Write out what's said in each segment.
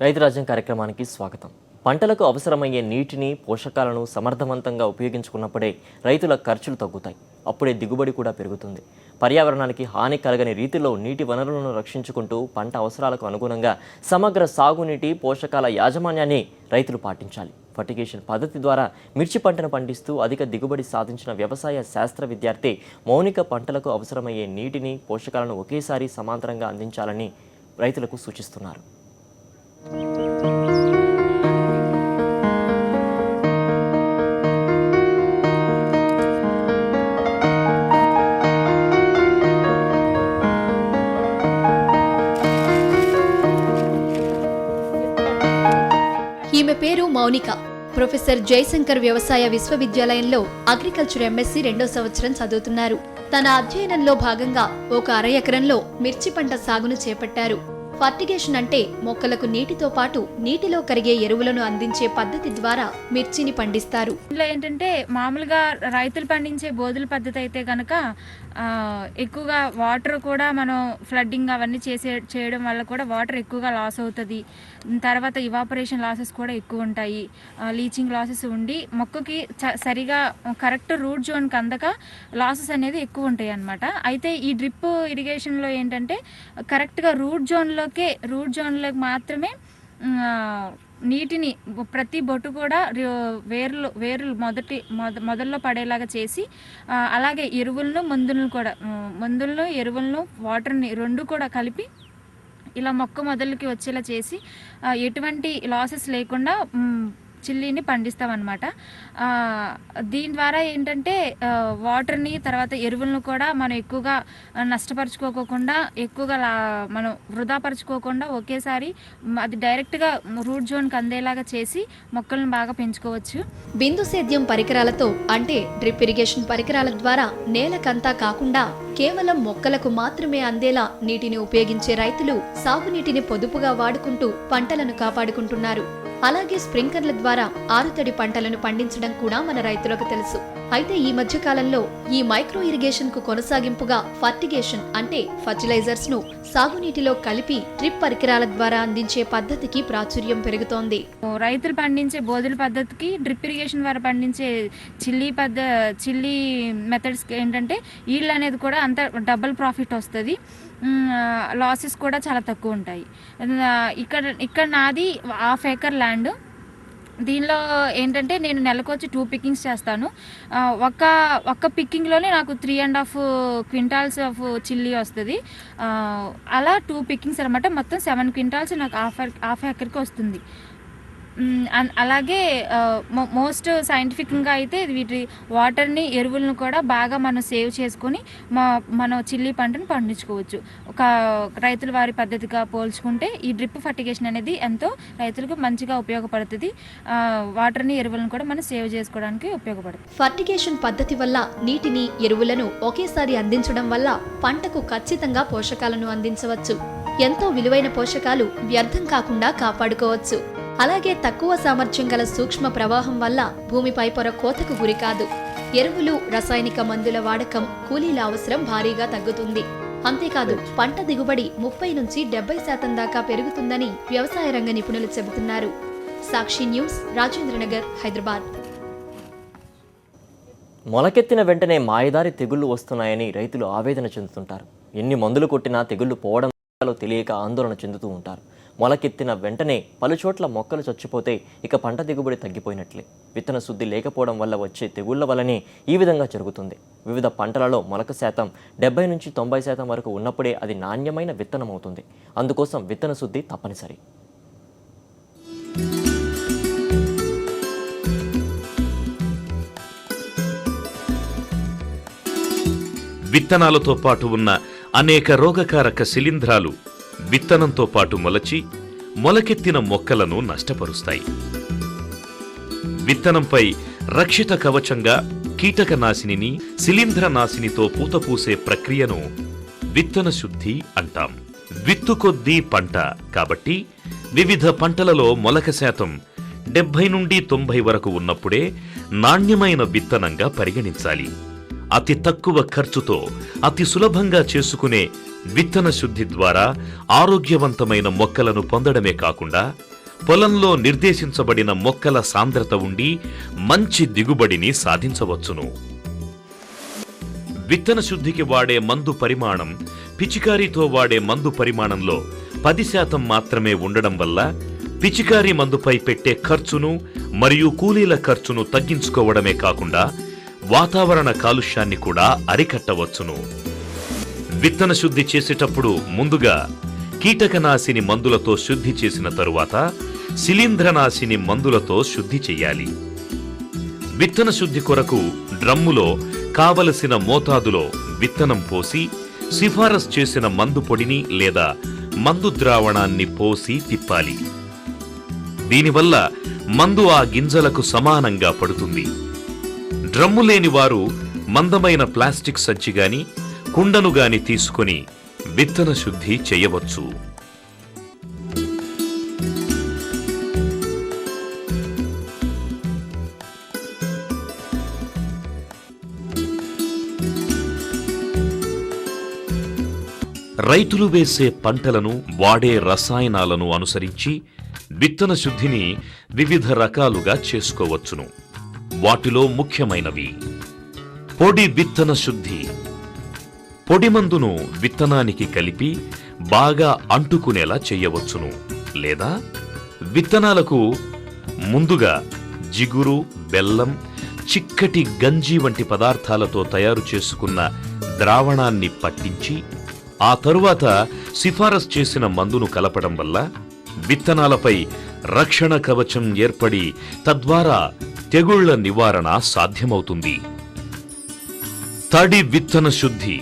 రైతు రాజ్యం కార్యక్రమానికి స్వాగతం. పంటలకు అవసరమయ్యే నీటిని, పోషకాలను సమర్థవంతంగా ఉపయోగించుకున్నప్పుడే రైతుల ఖర్చులు తగ్గుతాయి. అప్పుడే దిగుబడి కూడా పెరుగుతుంది. పర్యావరణానికి హాని కలగని రీతిలో నీటి వనరులను రక్షించుకుంటూ పంట అవసరాలకు అనుగుణంగా సమగ్ర సాగునీటి, పోషకాల యాజమాన్యాన్ని రైతులు పాటించాలి. ఫర్టిగేషన్ పద్ధతి ద్వారా మిర్చి పంటను పండిస్తూ అధిక దిగుబడి సాధించిన వ్యవసాయ శాస్త్ర విద్యార్థి మౌనిక పంటలకు అవసరమయ్యే నీటిని, పోషకాలను ఒకేసారి సమాంతరంగా అందించాలని రైతులకు సూచిస్తున్నారు. ఈమె పేరు మౌనిక. ప్రొఫెసర్ జయశంకర్ వ్యవసాయ విశ్వవిద్యాలయంలో అగ్రికల్చర్ ఎంఎస్సీ 2వ సంవత్సరం చదువుతున్నారు. తన అధ్యయనంలో భాగంగా ఒక అర ఎకరంలో మిర్చి పంట సాగును చేపట్టారు. ఫర్టిగేషన్ అంటే మొక్కలకు నీటితో పాటు నీటిలో కరిగే ఎరువులను అందించే పద్ధతి ద్వారా మిర్చిని పండిస్తారు. ఇందులో ఏంటంటే మామూలుగా రైతులు పండించే బోధుల పద్ధతి అయితే కనుక ఎక్కువగా వాటర్ కూడా మనం ఫ్లడ్డింగ్ అవన్నీ చేయడం వల్ల కూడా వాటర్ ఎక్కువగా లాస్ అవుతుంది. తర్వాత ఇవాపరేషన్ లాసెస్ కూడా ఎక్కువ ఉంటాయి. లీచింగ్ లాసెస్ ఉండి మొక్కకి సరిగా కరెక్ట్ రూట్ జోన్కి అందక లాసెస్ అనేది ఎక్కువ ఉంటాయి అన్నమాట. అయితే ఈ డ్రిప్ ఇరిగేషన్లో ఏంటంటే కరెక్ట్గా రూట్ జోన్లోకి మాత్రమే నీటిని ప్రతి బొట్టు కూడా వేర్లు మొదల్లో పడేలాగా చేసి, అలాగే మందులను ఎరువులను వాటర్ని రెండు కూడా కలిపి ఇలా మొక్క మొదలుకి వచ్చేలా చేసి ఎటువంటి లాసెస్ లేకుండా చిల్లీని పండిస్తామన్నమాట. దీని ద్వారా ఏంటంటే వాటర్ని తర్వాత ఎరువులను కూడా మనం ఎక్కువగా నష్టపరుచుకోకుండా, ఎక్కువగా మనం వృధాపరచుకోకుండా ఒకేసారి అది డైరెక్ట్గా రూట్ జోన్కి అందేలాగా చేసి మొక్కలను బాగా పెంచుకోవచ్చు. బిందు సేద్యం పరికరాలతో అంటే డ్రిప్ ఇరిగేషన్ పరికరాల ద్వారా నేలకంతా కాకుండా కేవలం మొక్కలకు మాత్రమే అందేలా నీటిని ఉపయోగించే రైతులు సాగునీటిని పొదుపుగా వాడుకుంటూ పంటలను కాపాడుకుంటున్నారు. అలాగే స్ప్రింక్లర్ల ద్వారా ఆరుతడి పంటలను పండించడం కూడా మన రైతులకు తెలుసు. అయితే ఈ మధ్య కాలంలో ఈ మైక్రో ఇరిగేషన్ కు కొనసాగింపుగా ఫర్టిగేషన్ అంటే ఫర్టిలైజర్స్ ను సాగునీటిలో కలిపి డ్రిప్ పరికరాల ద్వారా అందించే పద్ధతికి ప్రాచుర్యం పెరుగుతోంది. రైతులు పండించే బోధుల పద్ధతికి డ్రిప్ ఇరిగేషన్ ద్వారా పండించే చిల్లీ మెథడ్స్ ఏంటంటే ఈల్డ్ అనేది కూడా అంత డబుల్ ప్రాఫిట్ వస్తుంది. లాసెస్ కూడా చాలా తక్కువ ఉంటాయి. ఇక్కడ నాది 1/2 ఎకర్ ల్యాండ్. దీనిలో ఏంటంటే నేను నెలకొచ్చి 2 పికింగ్స్ చేస్తాను. ఒక్క పిక్కింగ్లోనే నాకు 3.5 క్వింటాల్స్ ఆఫ్ చిల్లీ వస్తుంది. అలా 2 పికింగ్స్ అనమాట. మొత్తం 7 క్వింటాల్స్ నాకు హాఫ్ ఎకర్కి వస్తుంది. అలాగే మోస్ట్ సైంటిఫిక్గా అయితే వీటి వాటర్ని, ఎరువులను కూడా బాగా మనం సేవ్ చేసుకొని మనం చిల్లీ పంటను పండించుకోవచ్చు. ఒక రైతుల వారి పద్ధతిగా పోల్చుకుంటే ఈ డ్రిప్ ఫర్టిగేషన్ అనేది ఎంతో రైతులకు మంచిగా ఉపయోగపడుతుంది. వాటర్ని, ఎరువులను కూడా మనం సేవ్ చేసుకోవడానికి ఉపయోగపడుతుంది. ఫర్టిగేషన్ పద్ధతి వల్ల నీటిని, ఎరువులను ఒకేసారి అందించడం వల్ల పంటకు ఖచ్చితంగా పోషకాలను అందించవచ్చు. ఎంతో విలువైన పోషకాలు వ్యర్థం కాకుండా కాపాడుకోవచ్చు. అలాగే తక్కువ సామర్థ్యం గల సూక్ష్మ ప్రవాహం వల్ల భూమిపై పొర కోతకు గురికాదు. ఎరువులు, రసాయనిక మందుల వాడకం, కూలీల అవసరం భారీగా తగ్గుతుంది. అంతేకాదు పంట దిగుబడి 30 నుంచి 70% దాకా పెరుగుతుందని వ్యవసాయ రంగ నిపుణులు చెబుతున్నారు. సాక్షి న్యూస్, రాజేంద్రనగర్, హైదరాబాద్. మొలకెత్తిన వెంటనే మాయదారి తెగుళ్లు వస్తున్నాయని రైతులు ఆవేదన చెందుతుంటారు. ఎన్ని మందులు కొట్టినా తెగుళ్లు పోవడం తెలియక ఆందోళన చెందుతూ ఉంటారు. మొలకెత్తిన వెంటనే పలుచోట్ల మొక్కలు చచ్చిపోతే ఇక పంట దిగుబడి తగ్గిపోయినట్లే. విత్తన శుద్ధి లేకపోవడం వల్ల వచ్చే తెగుళ్ల వల్లనే ఈ విధంగా జరుగుతుంది. వివిధ పంటలలో మొలక శాతం 70 నుంచి 90% వరకు ఉన్నప్పుడే అది నాణ్యమైన విత్తనం అవుతుంది. అందుకోసం విత్తన శుద్ధి తప్పనిసరి. విత్తనాలతో పాటు ఉన్న అనేక రోగకారక శిలీంధ్రాలు విత్తనంతో పాటు మొలచి మొలకెత్తిన మొక్కలను నష్టపరుస్తాయి. విత్తనంపై రక్షిత కవచంగా కీటకనాశినిని, శిలీంధ్రనాశినితో పూతపూసే ప్రక్రియను విత్తన శుద్ధి అంటాం. విత్తు కొద్దీ పంట కాబట్టి వివిధ పంటలలో మొలక శాతం 70 నుండి 90 వరకు ఉన్నప్పుడే నాణ్యమైన విత్తనంగా పరిగణించాలి. అతి తక్కువ ఖర్చుతో అతి సులభంగా చేసుకునే విత్తన శుద్ధి ద్వారా ఆరోగ్యవంతమైన మొక్కలను పొందడమే కాకుండా పొలంలో నిర్దేశించబడిన మొక్కల సాంద్రత ఉండి మంచి దిగుబడిని సాధించవచ్చును. విత్తన శుద్ధికి వాడే మందు పరిమాణం పిచికారీతో వాడే మందు పరిమాణంలో 10% మాత్రమే ఉండడం వల్ల పిచికారీ మందుపై పెట్టే ఖర్చును మరియు కూలీల ఖర్చును తగ్గించుకోవడమే కాకుండా వాతావరణ కాలుష్యాన్ని కూడా అరికట్టవచ్చును. విత్తన శుద్ధి చేసేటప్పుడు ముందుగా కీటకనాశిని మందులతో శుద్ధి చేసిన తరువాత శిలీంధ్రనాశిని మందులతో శుద్ధి చెయ్యాలి. విత్తన శుద్ధి కొరకు డ్రమ్ములో కావలసిన మోతాదులో విత్తనం పోసి సిఫారసు చేసిన మందు పొడిని లేదా మందు ద్రావణాన్ని పోసి తిప్పాలి. దీనివల్ల మందు ఆ గింజలకు సమానంగా పడుతుంది. డ్రమ్ము లేని వారు మందమైన ప్లాస్టిక్ సంచి గాని కుండను గాని తీసుకొని విత్తన శుద్ధి చేయవచ్చు. రైతులు వేసే పంటలను వాడే రసాయనాలను అనుసరించి విత్తన శుద్ధిని వివిధ రకాలుగా చేసుకోవచ్చును. వాటిలో ముఖ్యమైనవి పొడి విత్తన శుద్ధి. పొడి మందును విత్తనానికి కలిపి బాగా అంటుకునేలా చేయవచ్చును. లేదా విత్తనాలకు ముందుగా జిగురు, బెల్లం, చిక్కటి గంజి వంటి పదార్థాలతో తయారు చేసుకున్న ద్రావణాన్ని పట్టించి ఆ తరువాత సిఫారసు చేసిన మందును కలపడం వల్ల విత్తనాలపై రక్షణ కవచం ఏర్పడి తద్వారా తెగుళ్ల నివారణ సాధ్యమవుతుంది. తడి విత్తన శుద్ధి.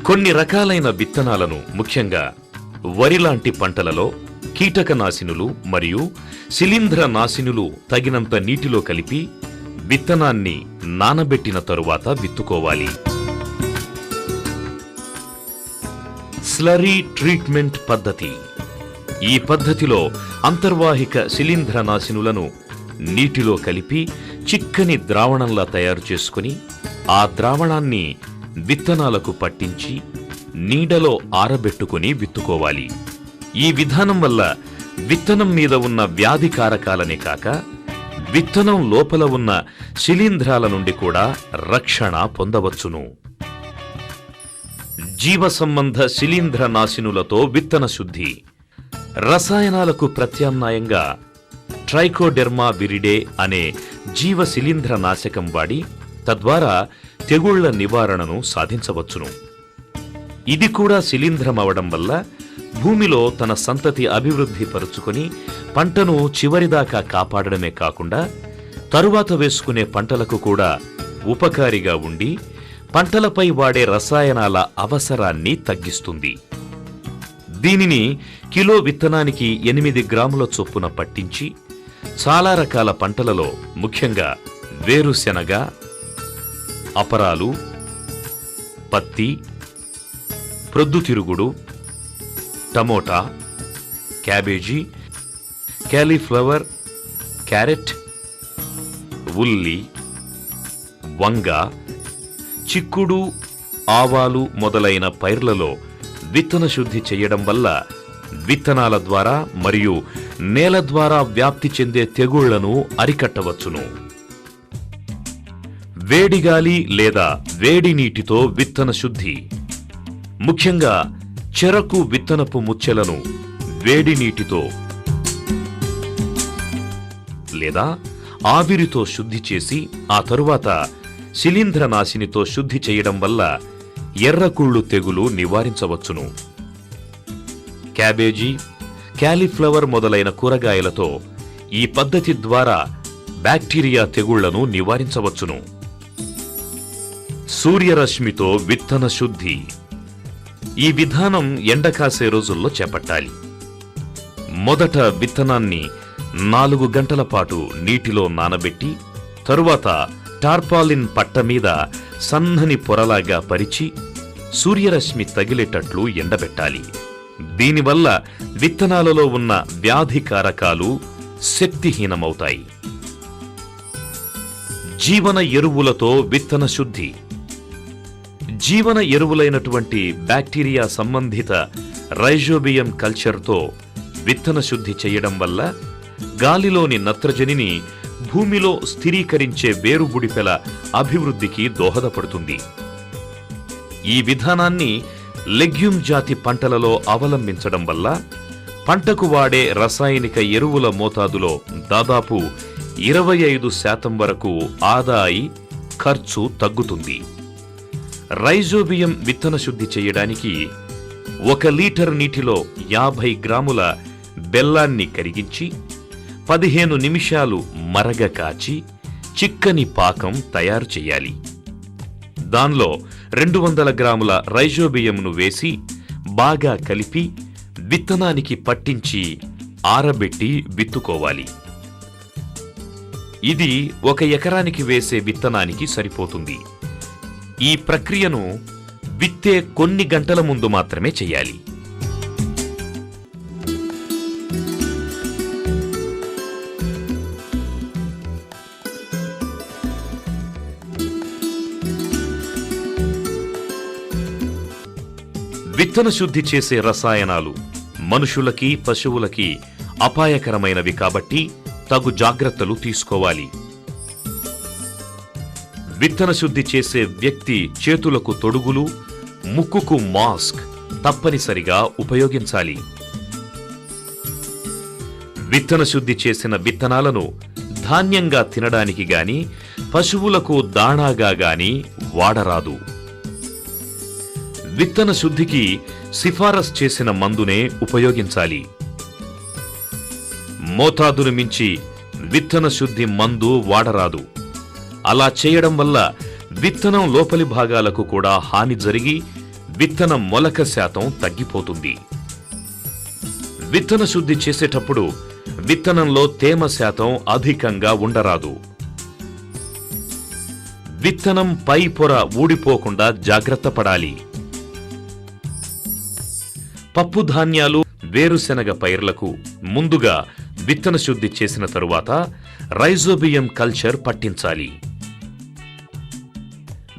కొన్ని రకాలైన విత్తనాలను, ముఖ్యంగా వరి లాంటి పంటలలో కీటకనాశినులు మరియు శిలీంధ్రనాశినులు తగినంత నీటిలో కలిపి విత్తనాన్ని నానబెట్టిన తరువాత విత్తుకోవాలి. స్లరీ ట్రీట్మెంట్ పద్ధతి. ఈ పద్ధతిలో అంతర్వాహిక శిలీంధ్రనాశినులను నీటిలో కలిపి చిక్కని ద్రావణంలా తయారు చేసుకుని ఆ ద్రావణాన్ని విత్తనాలకు పట్టించి నీడలో ఆరబెట్టుకుని విత్తుకోవాలి. ఈ విధానం వల్ల విత్తనం మీద ఉన్న వ్యాధి కారకాలనే కాక విత్తనం లోపల ఉన్న శిలీంధ్రాల నుండి కూడా రక్షణ పొందవచ్చును. జీవ సంబంధ శిలీంధ్రనాశినులతో విత్తన శుద్ధి. రసాయనాలకు ప్రత్యామ్నాయంగా ట్రైకోడెర్మా విరిడే అనే జీవ శిలీంధ్రనాశకం వాడి తద్వారా తెగుళ్ల నివారణను సాధించవచ్చును. ఇది కూడా శిలీంధ్రమవడం వల్ల భూమిలో తన సంతతి అభివృద్ధి పరుచుకొని పంటను చివరిదాకా కాపాడడమే కాకుండా తరువాత వేసుకునే పంటలకు కూడా ఉపకారిగా ఉండి పంటలపై వాడే రసాయనాల అవసరాన్ని తగ్గిస్తుంది. దీనిని కిలో విత్తనానికి 8 గ్రాముల చొప్పున పట్టించి చాలా రకాల పంటలలో, ముఖ్యంగా వేరుశెనగ, అపరాలు, పత్తి, ప్రొద్దుతిరుగుడు, టమోటా, క్యాబేజీ, క్యాలీఫ్లవర్, క్యారెట్, ఉల్లి, వంగ, చిక్కుడు, ఆవాలు మొదలైన పైర్లలో విత్తన శుద్ధి చేయడం వల్ల విత్తనాల ద్వారా మరియు నేల ద్వారా వ్యాప్తి చెందే తెగుళ్లను అరికట్టవచ్చును. వేడిగాలి లేదా వేడి నీటితో విత్తన శుద్ధి. ముఖ్యంగా చెరకు విత్తనపు ముచ్చెలను వేడి నీటితో లేదా ఆవిరితో శుద్ధి చేసి ఆ తరువాత శిలీంధ్రనాశినితో శుద్ధి చేయడం వల్ల ఎర్రకుళ్ళు తెగులు నివారించవచ్చును. క్యాబేజీ, క్యాలీఫ్లవర్ మొదలైన కూరగాయలతో ఈ పద్ధతి ద్వారా బ్యాక్టీరియా తెగుళ్లను నివారించవచ్చును. సూర్యరశ్మితో విత్తన శుద్ధి. ఈ విధానం ఎండకాసే రోజుల్లో చేపట్టాలి. మొదట విత్తనాన్ని 4 గంటల పాటు నీటిలో నానబెట్టి తరువాత టార్పాలిన్ పట్ట మీద సన్నని పొరలాగా పరిచి సూర్యరశ్మి తగిలేటట్లు ఎండబెట్టాలి. దీనివల్ల విత్తనాలలో ఉన్న వ్యాధి కారకాలు శక్తిహీనమవుతాయి. జీవన ఎరువులతో విత్తన శుద్ధి. జీవన ఎరువులైనటువంటి బ్యాక్టీరియా సంబంధిత రైజోబియం కల్చర్తో విత్తన శుద్ధి చేయడం వల్ల గాలిలోని నత్రజనిని భూమిలో స్థిరీకరించే వేరుబుడిపెల అభివృద్ధికి దోహదపడుతుంది. ఈ విధానాన్ని లెగ్యూమ్ జాతి పంటలలో అవలంబించడం వల్ల పంటకు వాడే రసాయనిక ఎరువుల మోతాదులో దాదాపు 25% వరకు ఆదా అయి ఖర్చు తగ్గుతుంది. రైజోబియం విత్తన శుద్ధి చేయడానికి 1 లీటర్ నీటిలో 50 గ్రాముల బెల్లాన్ని కరిగించి 15 నిమిషాలు మరగ కాచి చిక్కని పాకం తయారు చేయాలి. దానిలో 200 గ్రాముల రైజోబియంను వేసి బాగా కలిపి విత్తనానికి పట్టించి ఆరబెట్టి విత్తుకోవాలి. ఇది 1 ఎకరానికి వేసే విత్తనానికి సరిపోతుంది. ఈ ప్రక్రియను విత్తే కొన్ని గంటల ముందు మాత్రమే చేయాలి. విత్తన శుద్ధి చేసే రసాయనాలు మనుషులకి పశువులకి అపాయకరమైనవి కాబట్టి తగు జాగ్రత్తలు తీసుకోవాలి. విత్తన శుద్ధి చేసే వ్యక్తి చేతులకు తొడుగులు, ముక్కుకు మాస్క్ తప్పనిసరిగా ఉపయోగించాలి. విత్తన శుద్ధి చేసిన విత్తనాలను ధాన్యంగా తినడానికి గాని పశువులకు దాణాగా గాని వాడరాదు. విత్తన శుద్ధికి సిఫారసు చేసిన మందునే ఉపయోగించాలి. మోతాదును మించి విత్తన శుద్ధి మందు వాడరాదు. అలా చేయడం వల్ల విత్తనం లోపలి భాగాలకు కూడా హాని జరిగి విత్తన మొలక శాతం తగ్గిపోతుంది. విత్తన శుద్ధి చేసేటప్పుడు విత్తనంలో తేమ శాతం అధికంగా ఉండరాదు. విత్తనం పై పొర ఊడిపోకుండా జాగ్రత్త పడాలి. పప్పు ధాన్యాలు, వేరుశెనగ పైర్లకు ముందుగా విత్తన శుద్ధి చేసిన తరువాత రైజోబియం కల్చర్ పట్టించాలి.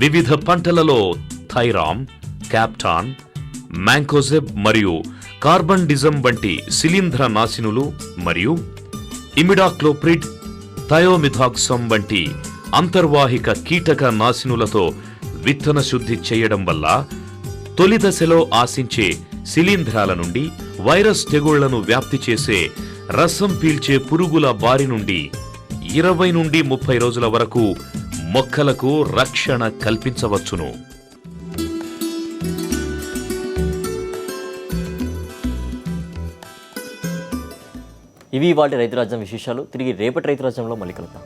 వివిధ పంటలలో థైరామ్, క్యాప్టాన్, మ్యాంకోజెబ్ మరియు కార్బండిజం వంటి శిలీంధ్ర నాశినులు మరియు ఇమిడాక్లోప్రిడ్, థయోమిథాక్సమ్ వంటి అంతర్వాహిక కీటక నాశినులతో విత్తన శుద్ధి చేయడం వల్ల తొలి దశలో ఆశించే శిలీంధ్రాల నుండి వైరస్ తెగుళ్లను వ్యాప్తి చేసే రసం పీల్చే పురుగుల బారి నుండి 20 నుండి 30 రోజుల వరకు మొక్కలకు రక్షణ కల్పించవచ్చును. ఇవి ఇవాళ రైతు రాజ్యం విశేషాలు. తిరిగి రేపటి రైతు రాజ్యంలో మళ్ళీ కలుద్దాం.